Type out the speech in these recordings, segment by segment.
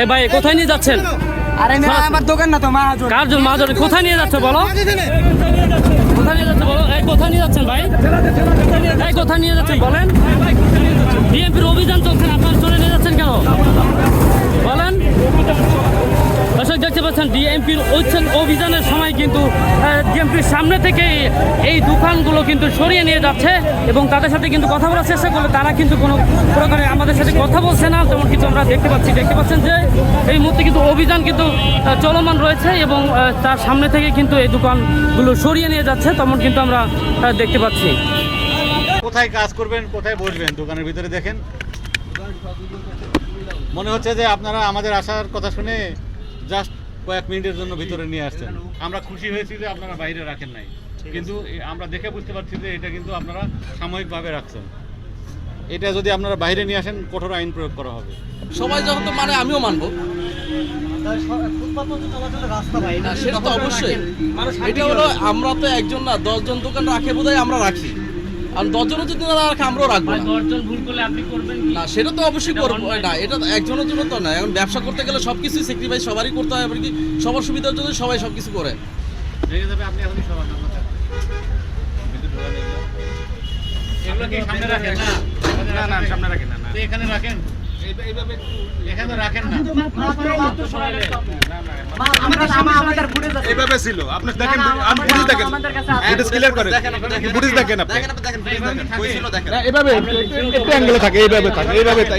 এই ভাই কোথায় নিয়ে যাচ্ছেন? আরে না আমার দোকান না তো মাহাজন। কার্জন মাহাজন কোথায় নিয়ে যাচ্ছে বলো? কোথায় নিয়ে যাচ্ছে বলো? এই কোথায় নিয়ে যাচ্ছেন ভাই? এই কোথায় নিয়ে যাচ্ছেন বলেন? বিএনপির অভিযান চলছে, আপনারা চলে নিয়ে যাচ্ছেন কেন বলেন? দর্শক দেখতে পাচ্ছেন ডিএমপির অভিযানের সময় কিন্তু ডিএমপির সামনে থেকে এই দোকানগুলো কিন্তু সরিয়ে নিয়ে যাচ্ছে এবং তাদের সাথে কিন্তু কথা বলার চেষ্টা করলে তারা কিন্তু কোনো প্রকারে আমাদের সাথে কথা বলছে না, তেমন কিছু আমরা দেখতে পাচ্ছেন যে এই মুহূর্তে কিন্তু অভিযান কিন্তু চলমান রয়েছে এবং তার সামনে থেকে কিন্তু এই দোকানগুলো সরিয়ে নিয়ে যাচ্ছে, তেমন কিন্তু আমরা দেখতে পাচ্ছি। কোথায় কাজ করবেন, কোথায় বসবেন দোকানের ভিতরে দেখেন। মনে হচ্ছে যে আপনারা আমাদের আসার কথা শুনে জাস্ট কয়েক মিনিটের জন্য ভিতরে নিয়ে আসছেন। আমরা খুশি হয়েছি যে আপনারা বাইরে রাখেন নাই, কিন্তু আমরা দেখে বুঝতে পারছি যে এটা কিন্তু আপনারা সাময়িকভাবে রাখছেন। এটা যদি আপনারা বাইরে নিয়ে আসেন কঠোর আইন প্রয়োগ করা হবে। সবাই যখন তো মানে আমিও মানবো না, সেটা তো অবশ্যই। এটা হলো আমরা তো একজন না 10 জন দোকান রাখে বোধহয় আমরা রাখি, আর 10 জনের যদি না রাখে আমরাও রাখবো না। 10 জন ভুল করলে আপনি করবেন না, সেটা তো অবশ্যই করবো না, এটা একজনের জন্য তো না। এখন ব্যবসা করতে গেলে সবকিছু স্যাক্রিফাইস সবারই করতে হয়, এমনকি সবার সুবিধার জন্য সবাই সবকিছু করে। রেখে যাবে আপনি এখনই সবার নাম এগুলো কি সামনে রাখেন? না সামনে রাখেন না, এখানে রাখেন, এখানে রাখেন না। এইভাবে ছিল আপনি দেখেন, আমি ফুটেজ দেখেন, ফুটেজ ক্লিয়ার করেন, ফুটেজ দেখেন আপনি এইভাবে একটু অ্যাঙ্গেলে থাকে,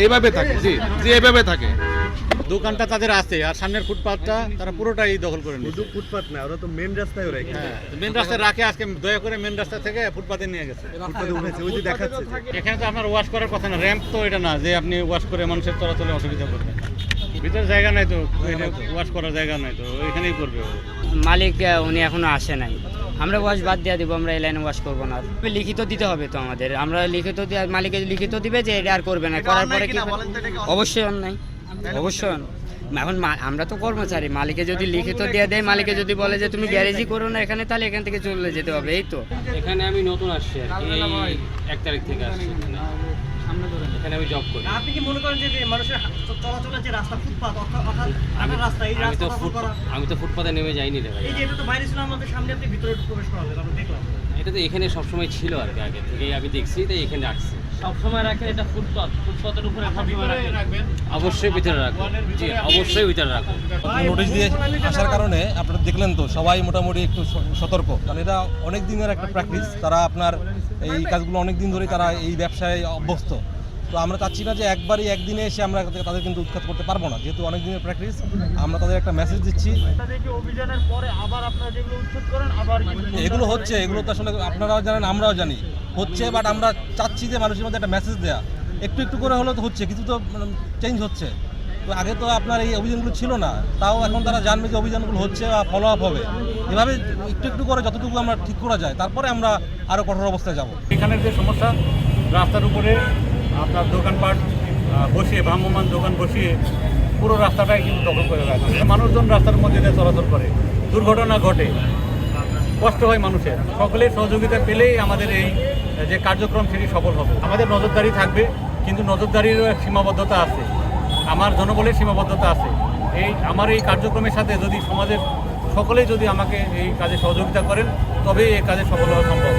এইভাবে থাকে জি জি এইভাবে থাকে। দোকানটা তাদের আছে আর সামনের ফুটপাথটা তারা পুরোটাই দখল করে নিয়েছে। শুধু ফুটপাথ না, ওরা তো মেন রাস্তায় রাখে। হ্যাঁ, মেন রাস্তায় রাখে, আজকে দয়া করে মেন রাস্তা থেকে ফুটপাথে নিয়ে গেছে। ফুটপাথে উঠেছে, ওই যে দেখাচ্ছে। এখানে তো আপনার ওয়াশ করার কথা না, র্যাম্প তো এটা না যে আপনি ওয়াশ করে মানুষের চলাচলে অসুবিধা করবেন। ভিতরে জায়গা নাই তো, ওয়াশ করার জায়গা নাই তো, এখানেই করবে। মালিক উনি এখনো আসে নাই, আমরা ওয়াশ বাদ দিয়ে দিব, আমরা এই লাইনে ওয়াশ করবো না। লিখিত দিতে হবে তো আমাদের, আমরা লিখিত মালিকের লিখিত দিবে যে এটা আর করবে না, করার পরে কি অবশ্যই অন্যায়, অবশ্যই। এখন আমরা তো কর্মচারী, মালিকে যদি লিখিত দিয়ে দেয়, মালিকে যদি বলে যে তুমি গ্যারেজই করো না এখানে, তাহলে এখান থেকে চলে যেতে হবে। এই তো এখানে আমি নতুন আসছি আর কি, এই 1 তারিখ থেকে আসছি এখানে আমি জব করি। আপনি কি মনে করেন যে মানুষের চলাচলের যে রাস্তা ফুটপাত অর্থাৎ রাস্তা, এই রাস্তা আমি তো ফুটপাতে নেমে যাইনি রে ভাই। এই যে এটা তো বাইরে ছিল আমাদের সামনে, আপনি ভিতরে প্রবেশ করালেন, আমরা দেখলাম। এটা তো এখানে সবসময় ছিল আর কি, আগে থেকেই আমি দেখছি, তাই এখানে রাখছি। সবসময় রাখেন এটা ফুটপাতের উপরে রাখবেন, অবশ্যই ভিতরে রাখবেন। জি অবশ্যই ভিতরে রাখবেন। নোটিশ দিয়ে আসার কারণে আপনারা দেখলেন তো সবাই মোটামুটি একটু সতর্ক, কারণ এটা অনেক দিনের একটা প্র্যাকটিস। তারা আপনার এই কাজগুলো অনেক দিন ধরেই তারা এই ব্যবসায় অভ্যস্ত। তো আমরা চাচ্ছি না যে একদিনে এসে আমরা তাদের কিন্তু উৎখাত করতে পারবো না, যেহেতু অনেক দিনের প্র্যাকটিস। আমরা তাদের একটা মেসেজ দিচ্ছি, অভিযানের পরে আবার আপনারা যেগুলো উচ্ছেদ করেন আবার এগুলো হচ্ছে, এগুলো তো আসলে আপনারাও জানেন আমরাও জানি হচ্ছে, বাট আমরা চাচ্ছি যে মানুষের মধ্যে একটা মেসেজ দেওয়া, একটু একটু করে হলেও তো হচ্ছে, কিছু তো চেঞ্জ হচ্ছে। তো আগে তো আপনার এই অভিযানগুলো ছিল না, তাও এখন তারা জানবে যে অভিযানগুলো হচ্ছে বা ফলো আপ হবে। এভাবে একটু একটু করে যতটুকু আমরা ঠিক করা যায়, তারপরে আমরা আরও কঠোর অবস্থায় যাব। এখানের যে সমস্যা, রাস্তার উপরে আপনার দোকানপাট বসিয়ে, ভ্রাম্যমান দোকান বসিয়ে পুরো রাস্তাটাই কিন্তু দখল করে রাখে। মানুষজন রাস্তার মধ্যে দিয়ে চলাচল করে, দুর্ঘটনা ঘটে, কষ্ট হয় মানুষের। সকলের সহযোগিতা পেলেই আমাদের এই যে কার্যক্রম সেটি সফল হবে। আমাদের নজরদারি থাকবে, কিন্তু নজরদারিরও এক সীমাবদ্ধতা আছে, আমার জনবলের সীমাবদ্ধতা আছে। আমার এই কার্যক্রমের সাথে যদি সমাজের সকলেই যদি আমাকে এই কাজে সহযোগিতা করেন, তবেই এই কাজে সফল হওয়া সম্ভব।